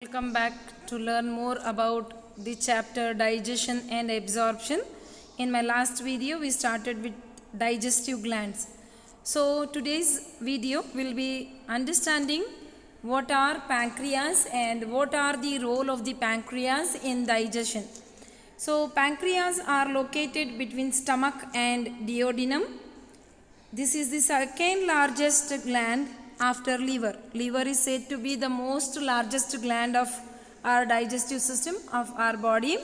Welcome back to learn more about the chapter digestion and absorption. In my last video we started with digestive glands. So today's video will be understanding what are pancreas and what are the role of the pancreas in digestion. So pancreas are located between stomach and duodenum. This is the second largest gland after liver. Liver is said to be the most largest gland of our digestive system of our body,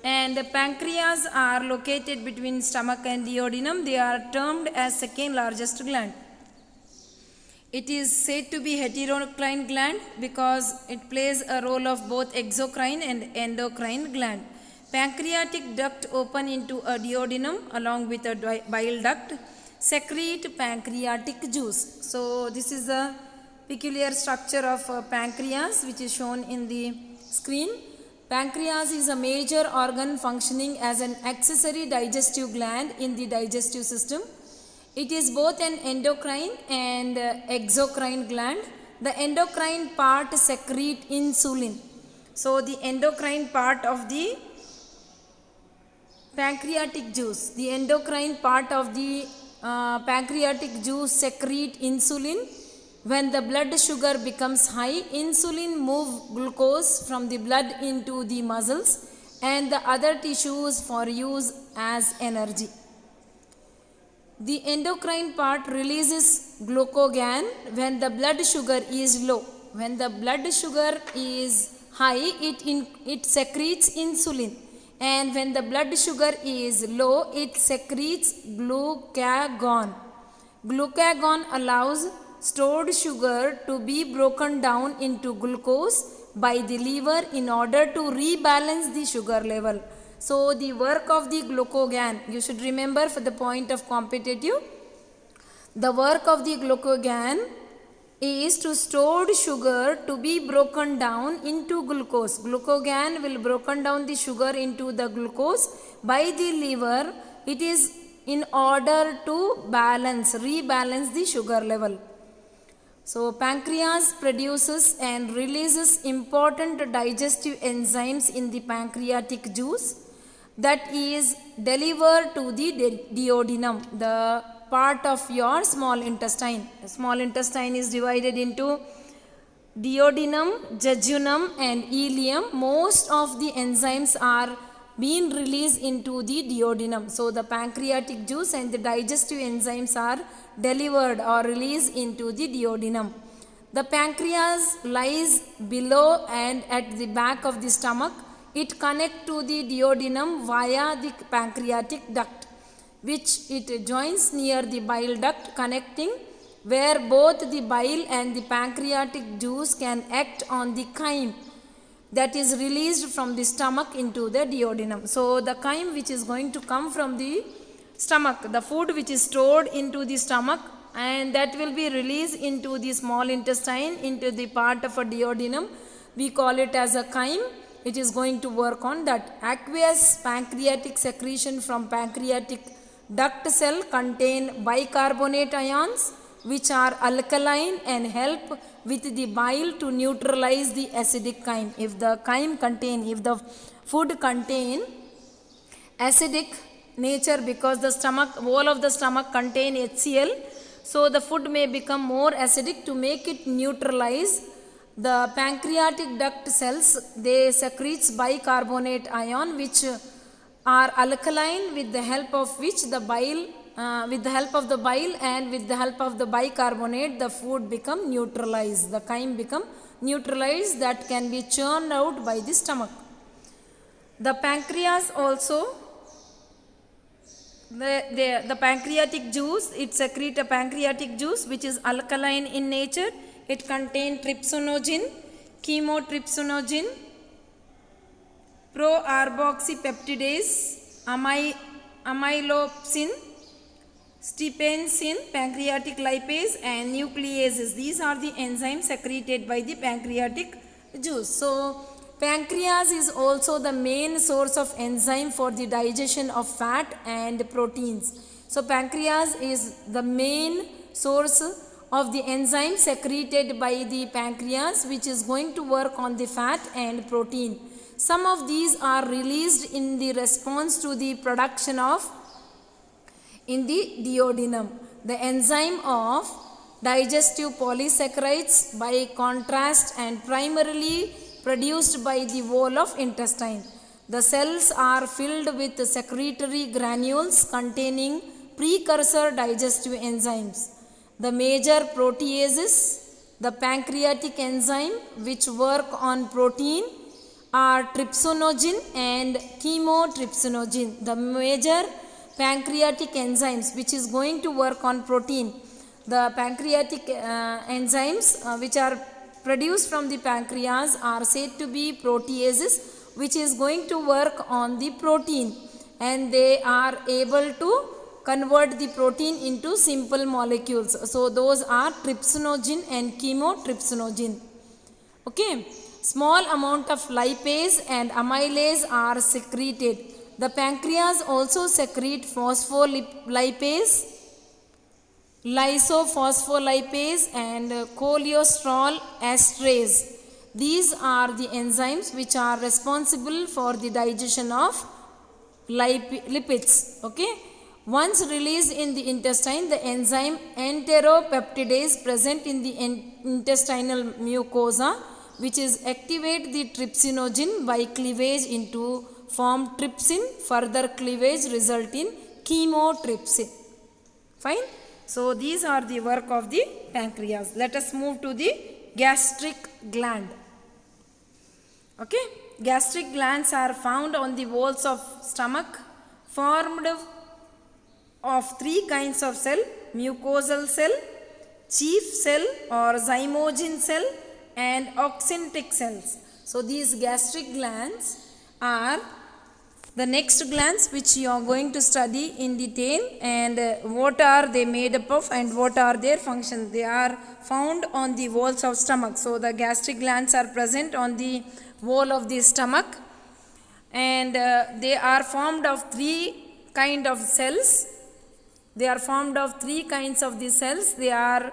and the pancreas are located between stomach and duodenum. They are termed as second largest gland. It is said to be heterocrine gland because it plays a role of both exocrine and endocrine gland. Pancreatic duct open into a duodenum along with a bile duct secrete pancreatic juice. So this is the peculiar structure of pancreas which is shown in the screen. Pancreas is a major organ functioning as an accessory digestive gland in the digestive system. It is both an endocrine and exocrine gland. The endocrine part secrete insulin. So the endocrine part of the pancreatic juice, the endocrine part of the pancreatic juice secrete insulin. When the blood sugar becomes high, insulin move glucose from the blood into the muscles and the other tissues for use as energy. The endocrine part releases glucagon when the blood sugar is low. When the blood sugar is high, it secretes insulin. And when the blood sugar is low, it secretes glucagon. Glucagon allows stored sugar to be broken down into glucose by the liver in order to rebalance the sugar level. So the work of the glucagon, you should remember for the point of competitive, the work of the glucagon is to stored sugar to be broken down into glucose. Glucagon will broken down the sugar into the glucose by the liver. It is in order to rebalance the sugar level. So pancreas produces and releases important digestive enzymes in the pancreatic juice that is delivered to the duodenum, the part of your small intestine. The small intestine is divided into duodenum, jejunum and ileum. Most of the enzymes are being released into the duodenum. So the pancreatic juice and the digestive enzymes are delivered or released into the duodenum. The pancreas lies below and at the back of the stomach. It connects to the duodenum via the pancreatic duct, which it joins near the bile duct connecting, where both the bile and the pancreatic juice can act on the chyme that is released from the stomach into the duodenum. So the chyme which is going to come from the stomach, the food which is stored into the stomach, and that will be released into the small intestine, into the part of a duodenum, we call it as a chyme. It is going to work on that. Aqueous pancreatic secretion from pancreatic duct cell contain bicarbonate ions which are alkaline and help with the bile to neutralize the acidic chyme. If the food contain acidic nature, because the whole of the stomach contain HCl, so the food may become more acidic. To make it neutralize, the pancreatic duct cells, they secretes bicarbonate ion which are alkaline, with the help of which the bile and with the help of the bicarbonate, the food become neutralized, the chyme become neutralized, that can be churned out by the stomach. The pancreas also, the pancreatic juice, it secretes a pancreatic juice which is alkaline in nature. It contains trypsinogen, chymotrypsinogen, pro-arboxypeptidase, amylopsin, stephensin, pancreatic lipase and nucleases. These are the enzymes secreted by the pancreatic juice. So pancreas is also the main source of enzyme for the digestion of fat and proteins. So pancreas is the main source of the enzyme secreted by the pancreas, which is going to work on the fat and protein. Some of these are released in the response to the production of in the duodenum. The enzyme of digestive polysaccharides, by contrast, and primarily produced by the wall of intestine. The cells are filled with secretory granules containing precursor digestive enzymes. The major proteases, the pancreatic enzyme which work on protein, are trypsinogen and chymotrypsinogen. The major pancreatic enzymes which is going to work on protein. The pancreatic enzymes which are produced from the pancreas are said to be proteases, which is going to work on the protein, and they are able to convert the protein into simple molecules. So those are trypsinogen and chymotrypsinogen. Okay. Small amount of lipase and amylase are secreted. The pancreas also secrete phospholipase, lysophospholipase and cholesterol esterase. These are the enzymes which are responsible for the digestion of lipids. Okay. Once released in the intestine, the enzyme enteropeptidase present in the intestinal mucosa, which is activate the trypsinogen by cleavage into form trypsin. Further cleavage result in chymotrypsin. Fine. So these are the work of the pancreas. Let us move to the gastric gland. Okay. Gastric glands are found on the walls of stomach, formed of three kinds of cell: mucosal cell, chief cell or zymogen cell, and oxyntic cells. So these gastric glands are the next glands which you are going to study in detail, and what are they made up of and what are their functions. They are found on the walls of stomach. So the gastric glands are present on the wall of the stomach, and they are formed of three kind of cells. They are formed of three kinds of the cells. They are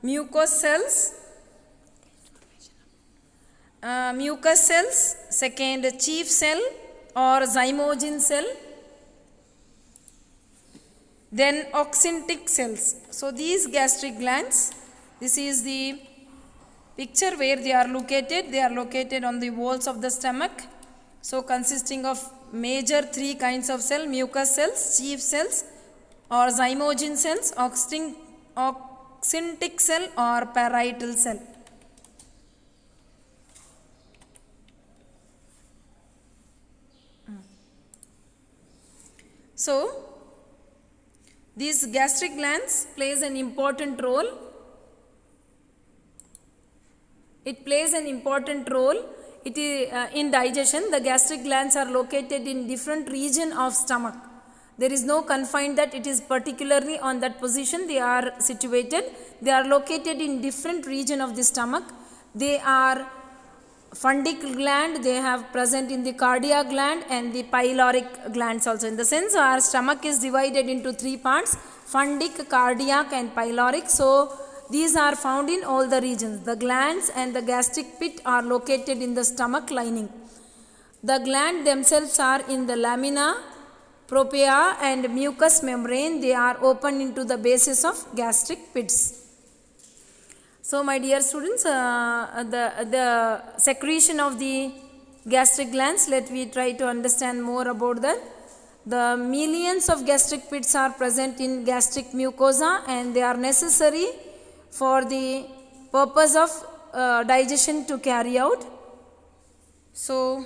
mucous cells, second chief cell or zymogen cell, then oxyntic cells. So these gastric glands, this is the picture where they are located. They are located on the walls of the stomach. So consisting of major three kinds of cell: mucous cells, chief cells or zymogen cells, oxyntic cell or parietal cell. So these gastric glands plays an important role. It plays an important role. It is in digestion. The gastric glands are located in different region of stomach. There is no confined that it is particularly on that position they are situated. They are located in different region of the stomach. They are fundic gland, they have present in the cardiac gland and the pyloric glands also. In the sense our stomach is divided into three parts: fundic, cardiac and pyloric. So these are found in all the regions. The glands and the gastric pit are located in the stomach lining. The gland themselves are in the lamina propria and mucous membrane. They are open into the bases of gastric pits. So my dear students, the secretion of the gastric glands, let me try to understand more about that. The millions of gastric pits are present in gastric mucosa, and they are necessary for the purpose of digestion to carry out. So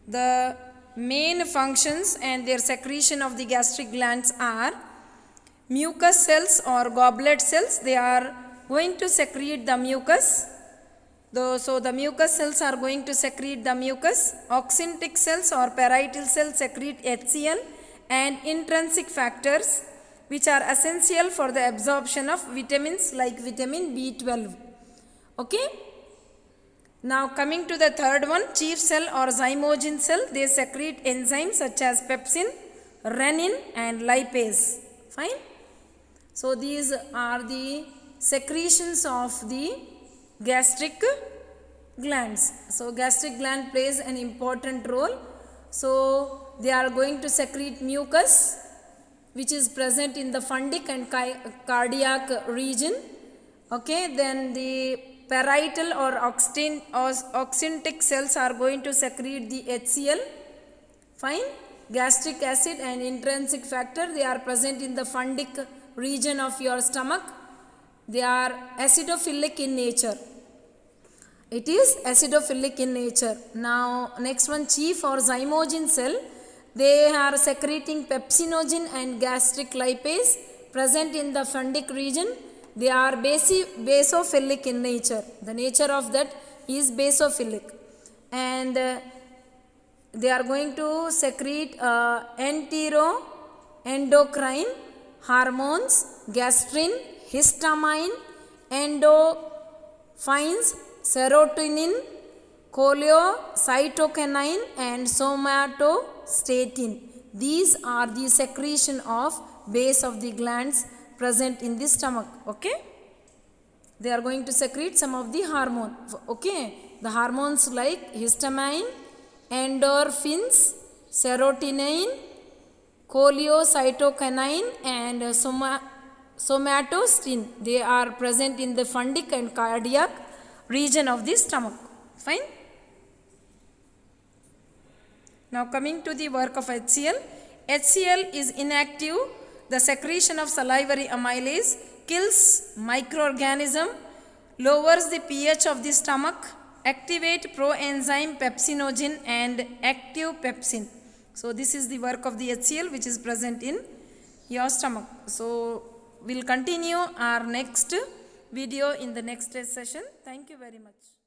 the main functions and their secretion of the gastric glands are: mucous cells or goblet cells, they are going to secrete the mucus. So the mucous cells are going to secrete the mucus. Oxyntic cells or parietal cells secrete HCl and intrinsic factors which are essential for the absorption of vitamins like vitamin B12. Okay. Now coming to the third one, chief cell or zymogen cell, they secrete enzymes such as pepsin, renin and lipase. Fine. So these are the secretions of the gastric glands. So gastric gland plays an important role. So they are going to secrete mucus, which is present in the fundic and cardiac region. Okay, then the parietal or oxyntic cells are going to secrete the HCl. Fine. Gastric acid and intrinsic factor, they are present in the fundic region of your stomach. They are acidophilic in nature. It is acidophilic in nature. Now next one, chief or zymogen cell. They are secreting pepsinogen and gastric lipase present in the fundic region. They are basophilic in nature. The nature of that is basophilic. And they are going to secrete enteroendocrine hormones, gastrin, histamine, endorphins, serotonin, choleocytokinine and somatostatin. These are the secretion of base of the glands present in the stomach. Okay, they are going to secrete some of the hormone. Okay, the hormones like histamine, endorphins, serotonin, choleocytokinine and somatostatin. They are present in the fundic and cardiac region of the stomach. Fine. Now coming to the work of HCl. HCl is inactive. The secretion of salivary amylase kills microorganism, lowers the pH of the stomach, activate proenzyme pepsinogen and active pepsin. So this is the work of the HCl which is present in your stomach. So we'll continue our next video in the next session. Thank you very much.